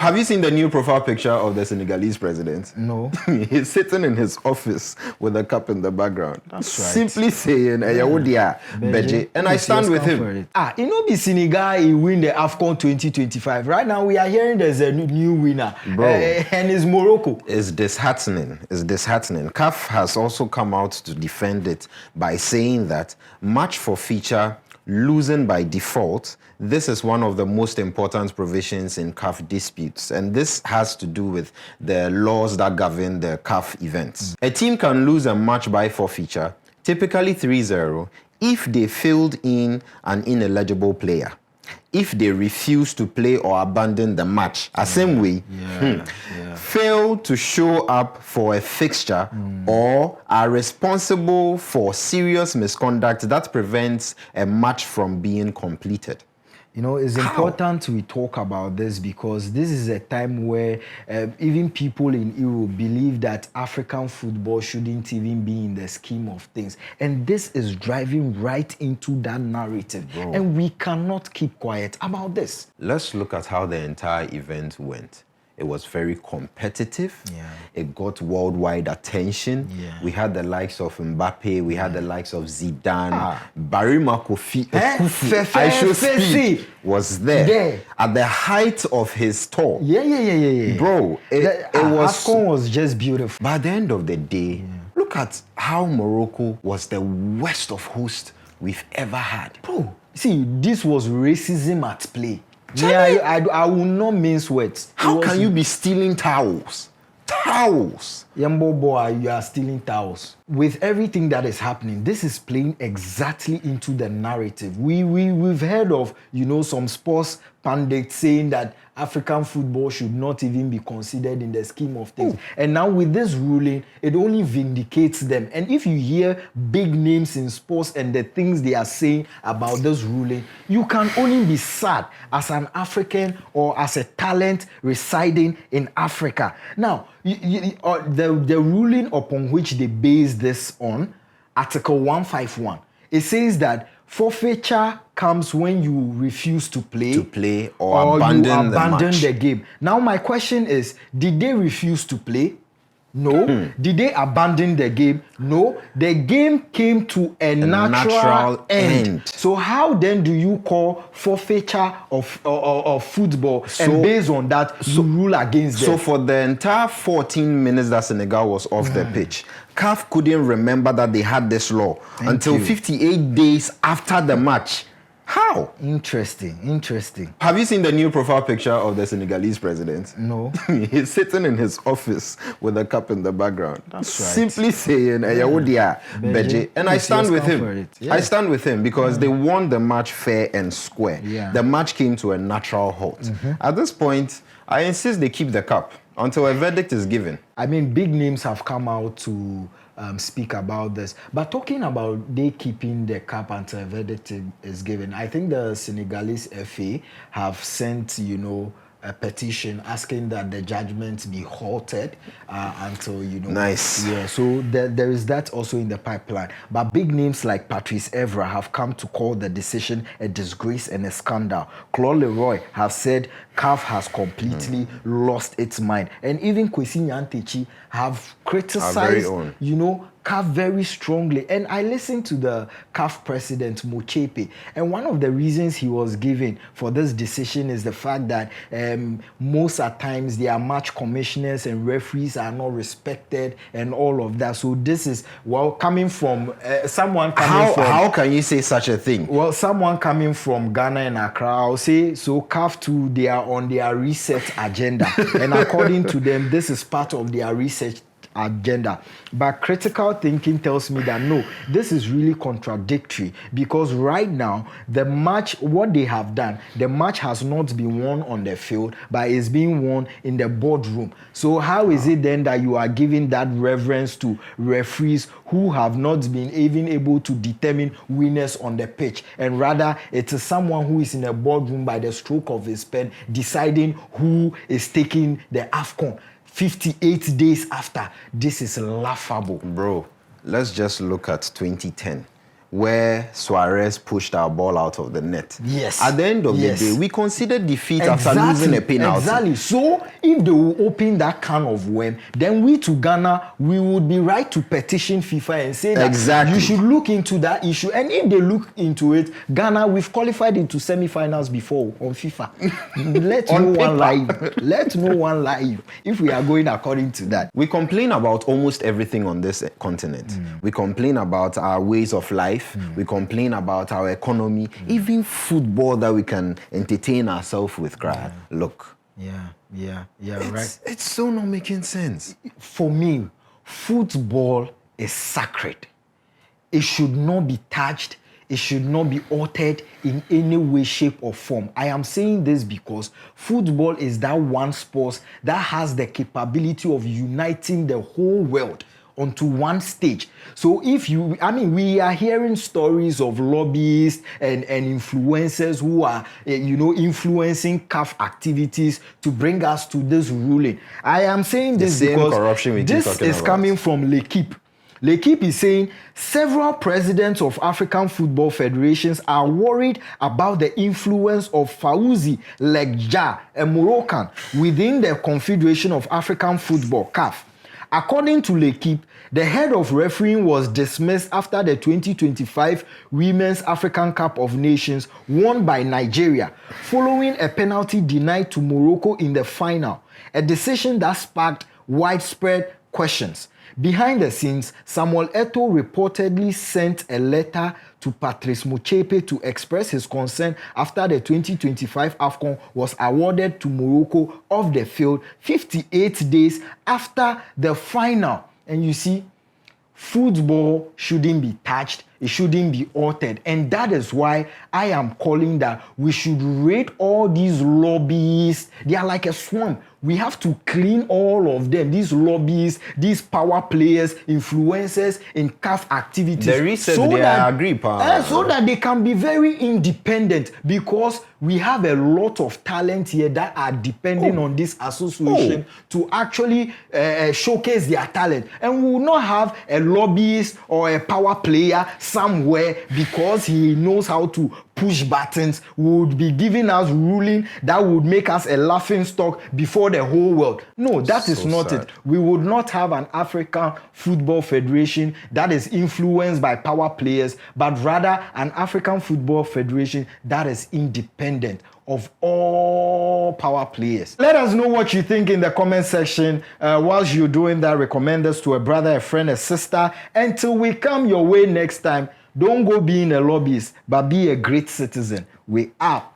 Have you seen the new profile picture of the Senegalese president? No. He's sitting in his office with a cup in the background. That's right. Simply saying, Beji. And I stand with him. You know, the Senegal, he win the AFCON 2025. Right now, we are hearing there's a new winner. Bro. And it's Morocco. It's disheartening. It's disheartening. CAF has also come out to defend it by saying that match for feature, losing by default, this is one of the most important provisions in CAF disputes. And this has to do with the laws that govern the CAF events. A team can lose a match by forfeiture, typically 3-0, if they filled in an ineligible player, if they refuse to play or abandon the match, same way, fail to show up for a fixture or are responsible for serious misconduct that prevents a match from being completed. You know, it's important we talk about this because this is a time where even people in Europe believe that African football shouldn't even be in the scheme of things. And this is driving right into that narrative. Bro. And we cannot keep quiet about this. Let's look at how the entire event went. It was very competitive. Yeah. It got worldwide attention. Yeah. We had the likes of Mbappe. We had the likes of Zidane. Barima Kofi Speed was there at the height of his tour. Bro, it was... AFCON was just beautiful. By the end of the day, look at how Morocco was the worst of hosts we've ever had. Bro, see, this was racism at play. Yeah, I will not mince words. How can you be stealing towels? Towels! Yambo boy, you are stealing towels. With everything that is happening, this is playing exactly into the narrative. We've heard of, you know, some sports pundits saying that African football should not even be considered in the scheme of things. Ooh. And now with this ruling, it only vindicates them. And if you hear big names in sports and the things they are saying about this ruling, you can only be sad as an African or as a talent residing in Africa. Now, the ruling upon which they base this on, Article 151, it says that forfeiture comes when you refuse to play or abandon the game. Now my question is, did they refuse to play? No. Did they abandon the game? No. The game came to a natural end. So how then do you call forfeiture of football and based on that you rule against them? So for the entire 14 minutes that Senegal was off the pitch, CAF couldn't remember that they had this law until 58 days after the match. How? Interesting. Have you seen the new profile picture of the Senegalese president? No. He's sitting in his office with a cup in the background. That's right. Simply saying, Beji. And I stand with him. I stand with him because they won the match fair and square. Yeah. The match came to a natural halt. At this point, I insist they keep the cup until a verdict is given. I mean, big names have come out to speak about this. But talking about they keeping the cap until a verdict is given, I think the Senegalese FA have sent, you know, a petition asking that the judgment be halted until, you know. Nice. Yeah, so there is that also in the pipeline. But big names like Patrice Evra have come to call the decision a disgrace and a scandal. Claude Leroy has said CAF has completely lost its mind. And even Kwesi Nyantechi have criticized, you know, CAF very strongly. And I listened to the CAF president, Mochepe, and one of the reasons he was giving for this decision is the fact that most at times their match commissioners and referees are not respected and all of that. So this is, well, coming from someone coming from... How can you say such a thing? Well, someone coming from Ghana and Accra, I'll say, so CAF too, they are on their reset agenda. And according to them, this is part of their research agenda. But critical thinking tells me that no, this is really contradictory because right now the match, what they have done, the match has not been won on the field, but is being won in the boardroom. So how is it then that you are giving that reverence to referees who have not been even able to determine winners on the pitch, and rather it is someone who is in a boardroom by the stroke of his pen deciding who is taking the AFCON 58 days after? This is laughable. Bro, let's just look at 2010 where Suarez pushed our ball out of the net. Yes. At the end of the day, we considered defeat after losing a penalty. Exactly. So if they will open that can of worm, then we to Ghana, we would be right to petition FIFA and say that you should look into that issue. And if they look into it, Ghana, we've qualified into semi-finals before on FIFA. Let no one lie if we are going according to that. We complain about almost everything on this continent. We complain about our ways of life. We complain about our economy, even football that we can entertain ourselves with. Look. Right. It's so not making sense. For me, football is sacred. It should not be touched. It should not be altered in any way, shape, or form. I am saying this because football is that one sport that has the capability of uniting the whole world onto one stage. So we are hearing stories of lobbyists and influencers who are, influencing CAF activities to bring us to this ruling. I am saying this because this is coming from L'Equipe. L'Equipe is saying several presidents of African football federations are worried about the influence of Fawzi Lekja, a Moroccan, within the Confederation of African Football, CAF. According to L'Equipe, the head of refereeing was dismissed after the 2025 Women's African Cup of Nations won by Nigeria, following a penalty denied to Morocco in the final, a decision that sparked widespread questions. Behind the scenes, Samuel Eto'o reportedly sent a letter to Patrice Motsepe to express his concern after the 2025 AFCON was awarded to Morocco off the field 58 days after the final. And you see, football shouldn't be touched. It shouldn't be altered. And that is why I am calling that we should rate all these lobbyists. They are like a swamp. We have to clean all of them, these lobbyists, these power players, influencers in CAF activities. The reason I agree, so that they can be very independent, because we have a lot of talent here that are depending on this association to actually showcase their talent. And we will not have a lobbyist or a power player somewhere because he knows how to push buttons, would be giving us ruling that would make us a laughing stock before the whole world. No, that is not it. We would not have an African Football Federation that is influenced by power players, but rather an African Football Federation that is independent of all power players. Let us know what you think in the comment section. Whilst you're doing that, recommend us to a brother, a friend, a sister. Until we come your way next time, don't go being a lobbyist, but be a great citizen. We are